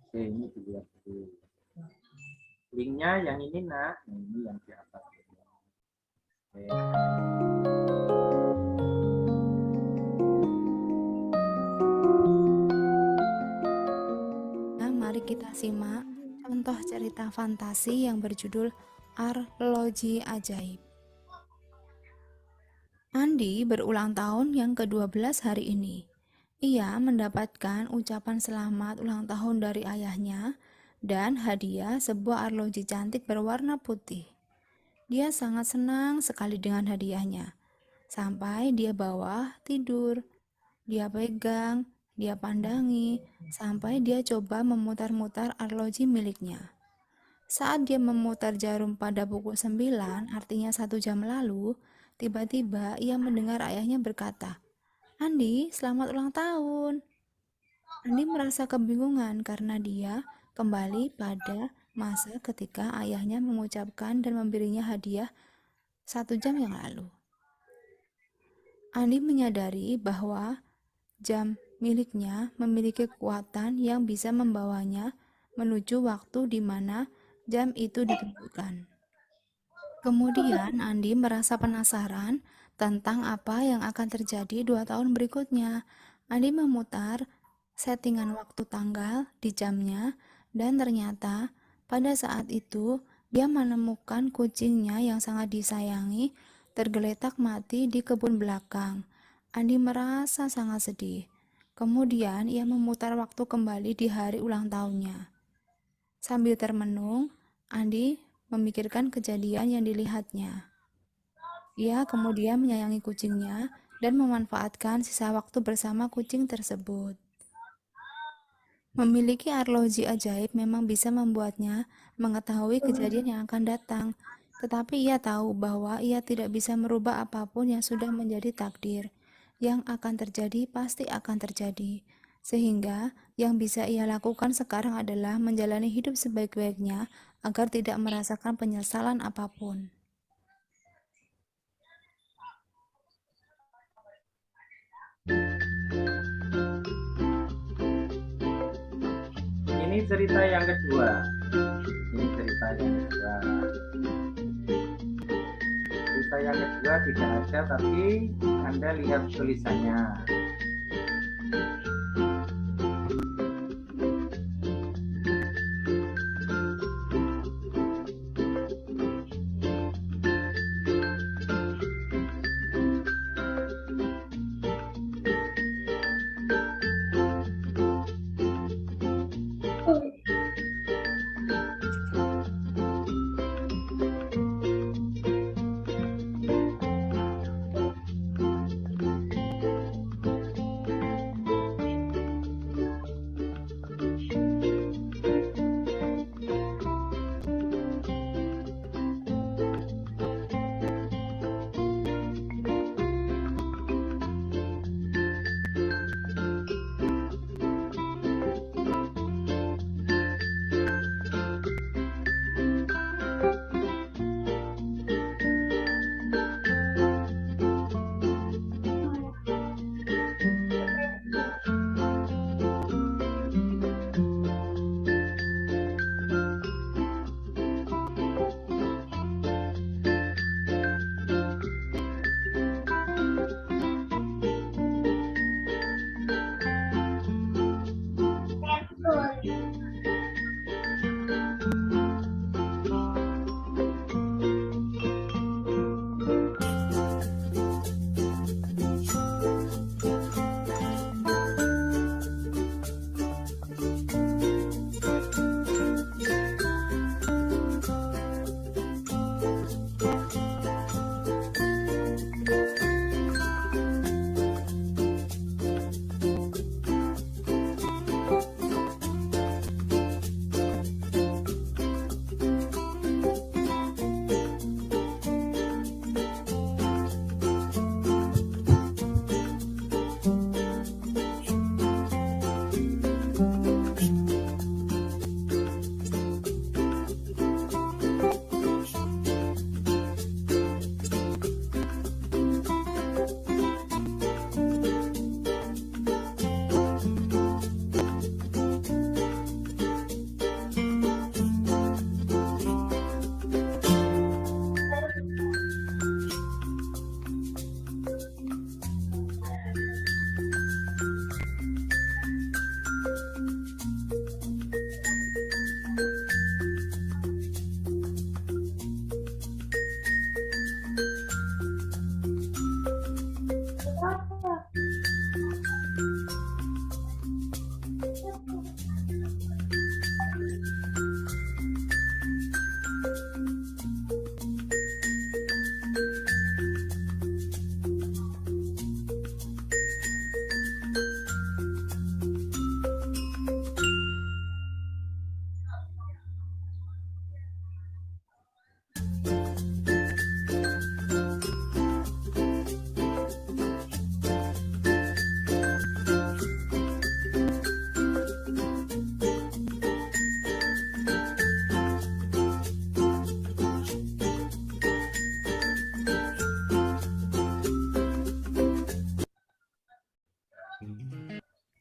Oke, ini dilihat dulu. Linknya yang ini nak, ini yang di atas. Oke. Mari kita simak contoh cerita fantasi yang berjudul Arloji Ajaib. Andi berulang tahun yang ke-12 hari ini. Ia mendapatkan ucapan selamat ulang tahun dari ayahnya dan hadiah sebuah arloji cantik berwarna putih. Dia sangat senang sekali dengan hadiahnya. Sampai dia bawa tidur. Dia pegang, dia pandangi, sampai dia coba memutar-mutar arloji miliknya. Saat dia memutar jarum pada pukul 9, artinya 1 jam lalu, tiba-tiba ia mendengar ayahnya berkata, "Andi, selamat ulang tahun." Andi merasa kebingungan karena dia kembali pada masa ketika ayahnya mengucapkan dan memberinya hadiah 1 jam yang lalu. Andi menyadari bahwa jam miliknya memiliki kekuatan yang bisa membawanya menuju waktu di mana jam itu ditunjukkan. Kemudian Andi merasa penasaran tentang apa yang akan terjadi 2 tahun berikutnya. Andi memutar settingan waktu tanggal di jamnya dan ternyata pada saat itu dia menemukan kucingnya yang sangat disayangi tergeletak mati di kebun belakang. Andi merasa sangat sedih. Kemudian ia memutar waktu kembali di hari ulang tahunnya. Sambil termenung, Andi memikirkan kejadian yang dilihatnya. Ia kemudian menyayangi kucingnya dan memanfaatkan sisa waktu bersama kucing tersebut. Memiliki arloji ajaib memang bisa membuatnya mengetahui kejadian yang akan datang, tetapi ia tahu bahwa ia tidak bisa merubah apapun yang sudah menjadi takdir. Yang akan terjadi pasti akan terjadi. Sehingga yang bisa ia lakukan sekarang adalah menjalani hidup sebaik-baiknya agar tidak merasakan penyesalan apapun. Ini cerita yang kedua. Cerita yang kedua tidak ada, tapi Anda lihat tulisannya.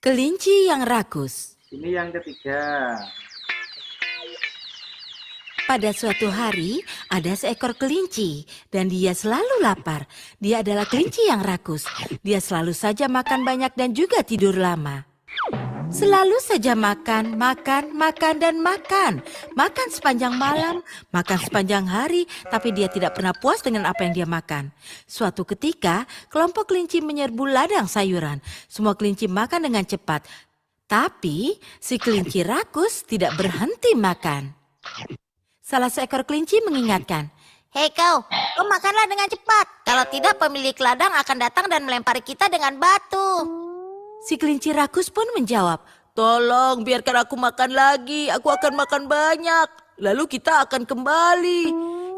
Kelinci yang rakus. Ini yang ketiga. Pada suatu hari, ada seekor kelinci dan dia selalu lapar. Dia adalah kelinci yang rakus. Dia selalu saja makan banyak dan juga tidur lama. Selalu saja makan, dan makan. Makan sepanjang malam, makan sepanjang hari, tapi dia tidak pernah puas dengan apa yang dia makan. Suatu ketika, kelompok kelinci menyerbu ladang sayuran. Semua kelinci makan dengan cepat. Tapi, si kelinci rakus tidak berhenti makan. Salah seekor kelinci mengingatkan, "Hei kau makanlah dengan cepat. Kalau tidak pemilik ladang akan datang dan melempari kita dengan batu." Si kelinci rakus pun menjawab, "Tolong biarkan aku makan lagi, aku akan makan banyak. Lalu kita akan kembali."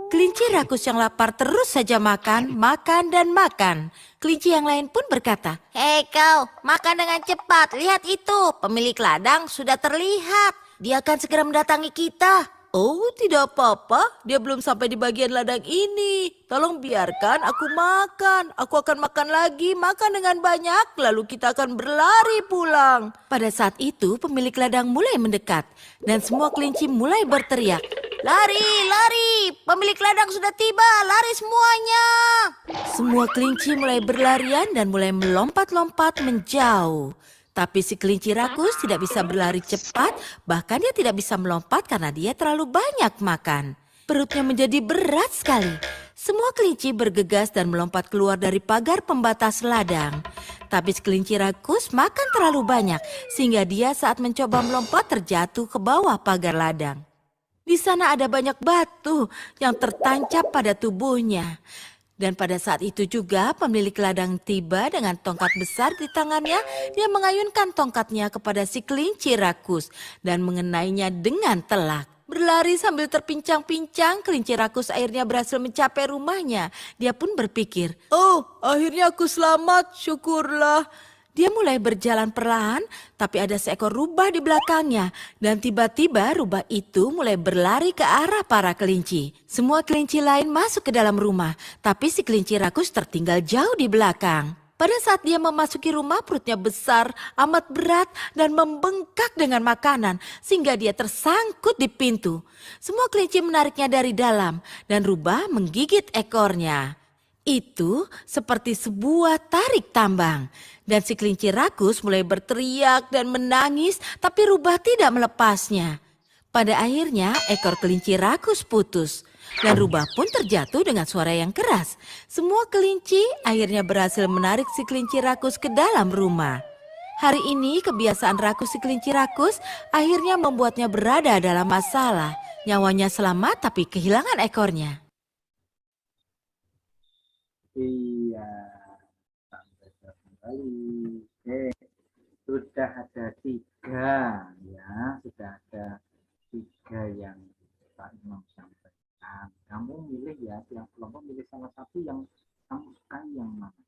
Kelinci rakus yang lapar terus saja makan, makan, dan makan. Kelinci yang lain pun berkata, "Hei kau, makan dengan cepat. Lihat itu, pemilik ladang sudah terlihat. Dia akan segera mendatangi kita." "Oh, tidak apa-apa. Dia belum sampai di bagian ladang ini. Tolong biarkan aku makan. Aku akan makan lagi, makan dengan banyak, lalu kita akan berlari pulang." Pada saat itu, pemilik ladang mulai mendekat, dan semua kelinci mulai berteriak, "Lari, lari! Pemilik ladang sudah tiba, lari semuanya!" Semua kelinci mulai berlarian dan mulai melompat-lompat menjauh. Tapi si kelinci rakus tidak bisa berlari cepat, bahkan dia tidak bisa melompat karena dia terlalu banyak makan. Perutnya menjadi berat sekali. Semua kelinci bergegas dan melompat keluar dari pagar pembatas ladang. Tapi si kelinci rakus makan terlalu banyak, sehingga dia saat mencoba melompat terjatuh ke bawah pagar ladang. Di sana ada banyak batu yang tertancap pada tubuhnya. Dan pada saat itu juga pemilik ladang tiba dengan tongkat besar di tangannya. Dia mengayunkan tongkatnya kepada si kelinci rakus dan mengenainya dengan telak. Berlari sambil terpincang-pincang, kelinci rakus akhirnya berhasil mencapai rumahnya. Dia pun berpikir, "Oh, akhirnya aku selamat, syukurlah." Dia mulai berjalan perlahan, tapi ada seekor rubah di belakangnya. Dan tiba-tiba rubah itu mulai berlari ke arah para kelinci. Semua kelinci lain masuk ke dalam rumah, tapi si kelinci rakus tertinggal jauh di belakang. Pada saat dia memasuki rumah, perutnya besar, amat berat, dan membengkak dengan makanan, sehingga dia tersangkut di pintu. Semua kelinci menariknya dari dalam, dan rubah menggigit ekornya. Itu seperti sebuah tarik tambang. Dan si kelinci rakus mulai berteriak dan menangis, tapi rubah tidak melepasnya. Pada akhirnya ekor kelinci rakus putus. Dan rubah pun terjatuh dengan suara yang keras. Semua kelinci akhirnya berhasil menarik si kelinci rakus ke dalam rumah. Hari ini kebiasaan rakus si kelinci rakus akhirnya membuatnya berada dalam masalah. Nyawanya selamat tapi kehilangan ekornya. Iya, sampai kembali. Sudah ada 3 ya, sudah ada 3 yang Pak Imam sampaikan. Kamu milih ya, yang kelompok milih salah satu yang kamu sukai yang mana?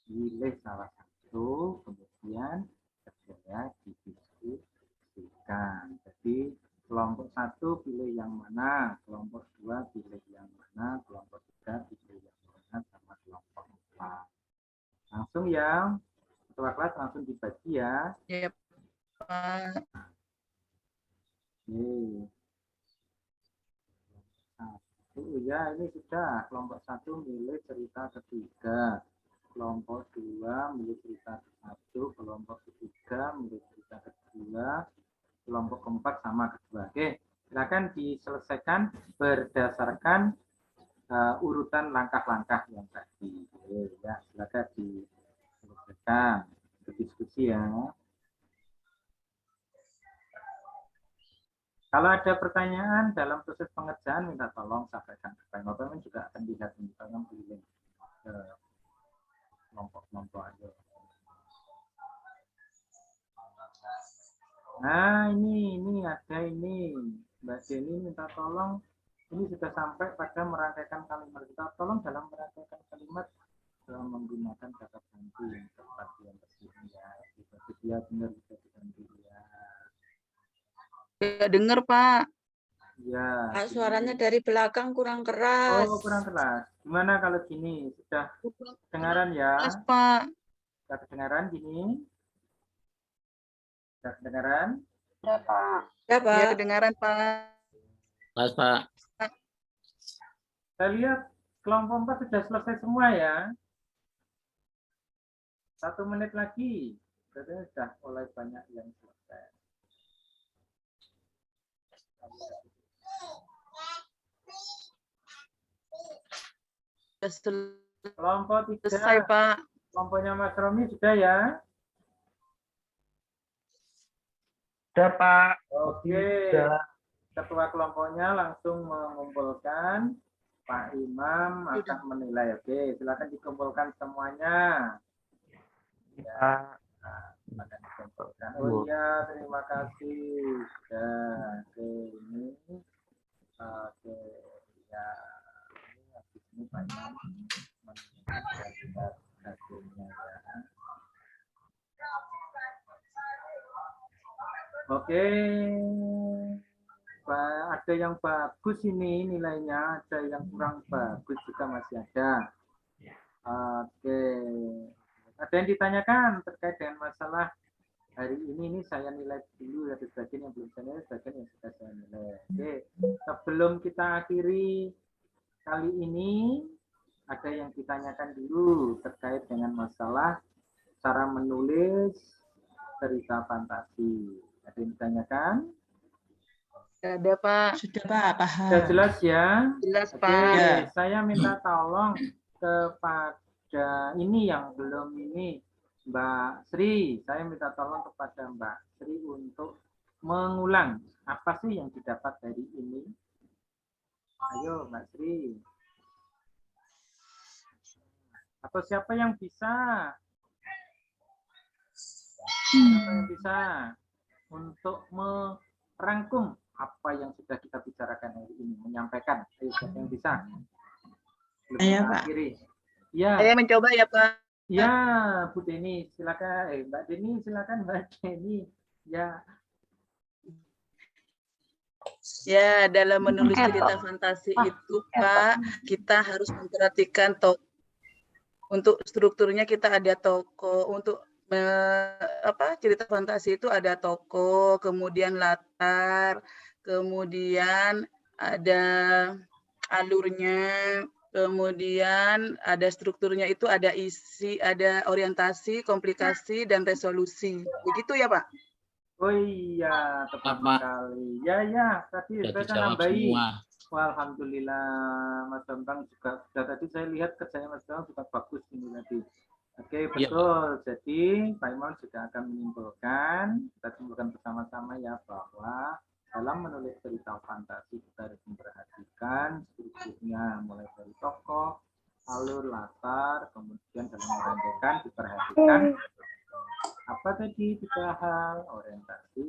Pilih salah satu, kemudian segera didiskusikan. Jadi kelompok 1 pilih yang mana, kelompok 2 pilih yang mana, kelompok 3 pilih yang mana, sama kelompok 4. Langsung ya, ketua kelas langsung dibagi ya. Yep. Ya, ini sudah. Kelompok 1 milih cerita ketiga. Kelompok 2 milih cerita ke-1. Kelompok ketiga milih cerita kedua. Kelompok keempat sama kedua. Oke, silakan diselesaikan berdasarkan urutan langkah-langkah yang tadi. Ya, silakan diselesaikan. Berdiskusi ya. Kalau ada pertanyaan dalam proses pengerjaan, minta tolong sampaikan ke Pak Imam juga akan dilihat di link ke kelompok-kelompok aja. Nah, ini ada ini. Mbak Jenny minta tolong, ini sudah sampai pada merangkaikan kalimat. Kita tolong dalam merangkaikan kalimat dalam menggunakan kata ganti yang tepat yang bersih ya. Dia benar bisa diganti ya. Ya, dengar Pak. Ya. Pak, suaranya dari belakang kurang keras. Oh, kurang keras. Gimana kalau gini? Sudah kedengaran ya? Keras, Pak. Sudah kedengaran gini? Sudah kedengaran? Ya, Pak. Ya, Pak. Ya, kedengaran, Pak. Kelas, Pak. Saya lihat kelompok 4 sudah selesai semua ya. 1 menit lagi. Berarti sudah mulai banyak yang selesai. Kelompok 3. Selesai, Pak. Kelompoknya Mas Romi sudah ya? Sudah, Pak. Oke. ketua kelompoknya langsung mengumpulkan, Pak Imam akan menilai. Oke, silakan dikumpulkan semuanya. Ya, akan dikumpulkan. Oh iya, terima kasih. Ya, oke, ini. Oke, ya. Ini habis ini Pak Imam menilai hasilnya ya. Oke. Ada yang bagus ini nilainya, ada yang kurang bagus juga masih ada. Oke. Ada yang ditanyakan terkait dengan masalah hari ini saya nilai dulu, ada sebagian yang belum saya nilai, sebagian yang sudah saya nilai. Oke. Sebelum kita akhiri kali ini, ada yang ditanyakan dulu terkait dengan masalah cara menulis cerita fantasi. Ada yang ditanyakan? Ada Pak. Sudah Pak, paham. Sudah jelas ya? Jelas Oke, Pak. saya minta tolong kepada ini yang belum ini, Mbak Sri. Saya minta tolong kepada Mbak Sri untuk mengulang apa sih yang didapat dari ini. Ayo Mbak Sri. Atau siapa yang bisa? Siapa yang bisa untuk merangkum apa yang sudah kita bicarakan hari ini, menyampaikan. Ayo, siapa yang bisa? Ayo, Pak. Ya. Saya mencoba ya, Pak. Ya, Bu Deni, silakan. Mbak Deni, silakan Mbak Deni. Ya. Ya, dalam menulis cerita fantasi itu, Pak, kita harus memperhatikan untuk strukturnya kita ada tokoh, untuk cerita fantasi itu ada tokoh, kemudian latar, kemudian ada alurnya, kemudian ada strukturnya itu ada isi, ada orientasi, komplikasi, dan resolusi. Begitu ya, Pak? Oh iya, tepat sekali. Ya, tadi saya kan nambahi. Wah, alhamdulillah, Mas Bambang juga sudah tadi saya lihat kerjanya Mas Bambang juga bagus ini tadi. Oke, betul. Jadi Pak Imam juga akan menyimpulkan, kita simpulkan bersama-sama ya bahwa dalam menulis cerita fantasi kita harus memperhatikan strukturnya mulai dari tokoh, alur, latar, kemudian dalam merangkaikan diperhatikan apa tadi 3 hal, orientasi,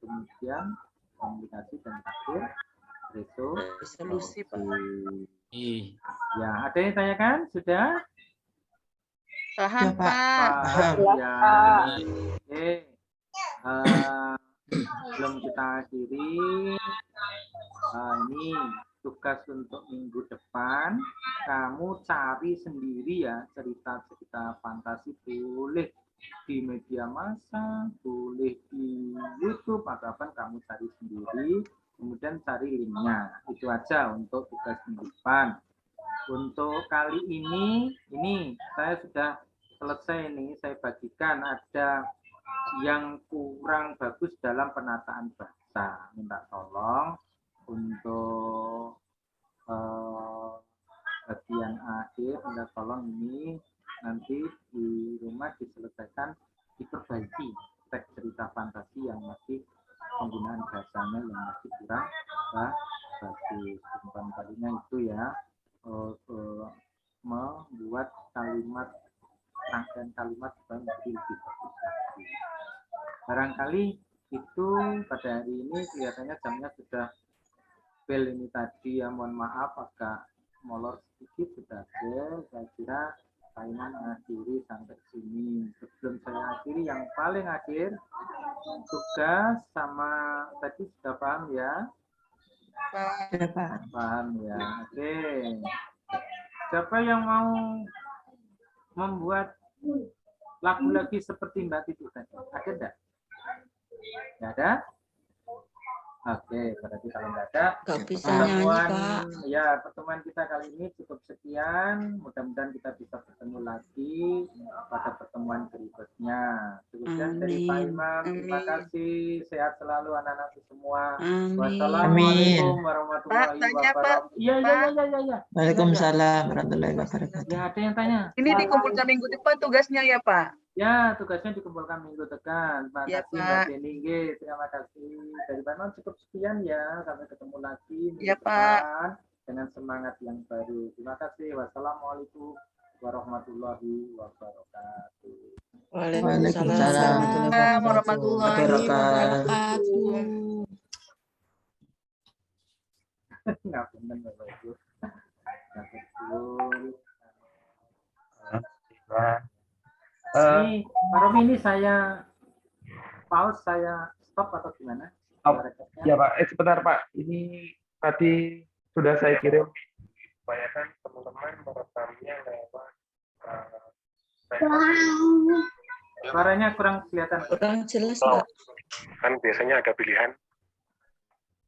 kemudian komunikasi dan terakhir resolusi. Ya, ada yang tanyakan? Sudah? Paham, Pak. Paham ya. Oke. Belum kita akhiri. Ini tugas untuk minggu depan. Kamu cari sendiri ya cerita-cerita fantasi, boleh di media massa, boleh di YouTube, ataupun kamu cari sendiri, kemudian cari linknya. Itu aja untuk tugas minggu depan. Untuk kali ini saya sudah selesai nih, saya bagikan ada yang kurang bagus dalam penataan bahasa. Minta tolong untuk bagian akhir, minta tolong ini nanti di rumah diselesaikan, diperbaiki teks cerita fantasi yang masih penggunaan bahasanya yang masih kurang bagus. Bukan kalinya itu ya, membuat kalimat, rangkaian kalimat supaya menjadi lebih bagus lagi. Barangkali itu pada hari ini kelihatannya jamnya sudah bel ini tadi ya, mohon maaf agak molor sedikit, sudah bel. Saya kira saya mengakhiri sampai sini. Sebelum saya akhiri, yang paling akhir tugas sama tadi sudah paham ya? Paham ya. Oke. Siapa yang mau membuat lagu lagi seperti Mbak Titi tadi? Ada enggak? Enggak ada? Oke, berarti kalau enggak ada, pertemuan kita kali ini cukup sekian. Mudah-mudahan kita bisa bertemu lagi pada pertemuan berikutnya. Sekian dari Pak Imam. Terima kasih. Sehat selalu anak-anak semua. Wassalamualaikum warahmatullahi wabarakatuh. Iya. Waalaikumsalam warahmatullahi wabarakatuh. Ya, ada yang tanya. Ini dikumpulkan minggu depan tugasnya ya, Pak? Ya, tugasnya dikumpulkan minggu depan. Terima Ya, kasih Mbak Pak. Jenny. Nggih, terima kasih. Dari Banon cukup sekian ya. Sampai ketemu lagi minggu Ya, Pak. depan dengan semangat yang baru. Terima kasih. Wassalamualaikum warahmatullahi wabarakatuh. Waalaikumsalam warahmatullahi wabarakatuh. Nggak benar Bapak Ibu. Nggak betul. Ini Pak Romi, ini saya pause, saya stop atau gimana? Ya Pak, sebentar Pak. Ini tadi sudah saya kirim. Upayakan teman-teman merekamnya lewat Suaranya kurang kelihatan. Kurang jelas, Pak. kan biasanya ada pilihan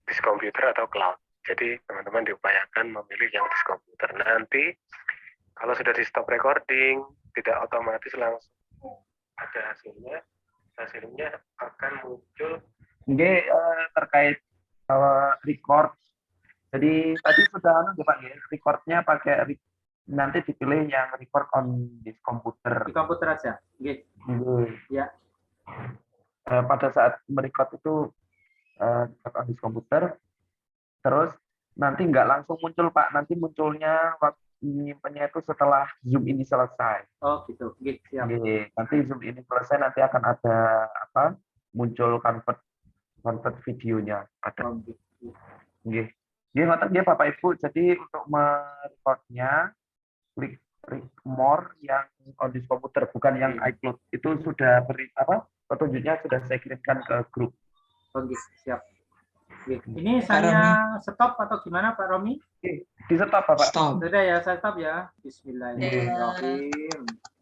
disk komputer atau cloud. Jadi teman-teman diupayakan memilih yang disk komputer. Nanti kalau sudah di stop recording, tidak otomatis langsung ada hasilnya. Hasilnya akan muncul terkait record. Jadi tadi sudah Pak ya, recordnya pakai nanti dipilih yang record on disk komputer. Di komputer aja. Ya. Pada saat merecord itu record on disk komputer, terus nanti nggak langsung muncul Pak, nanti munculnya waktu nyimpennya itu setelah Zoom ini selesai. Oh gitu. Siap. Nanti Zoom ini selesai, nanti akan ada muncul convert videonya ada. Nggih Bapak Ibu. Jadi untuk merecordnya klik more yang on disk komputer, bukan yang iCloud. Itu sudah petunjuknya sudah saya kirimkan ke grup. Siap. Ini saya stop atau gimana Pak Romi? Di stop Bapak. Sudah ya, saya stop ya. Bismillahirrahmanirrahim.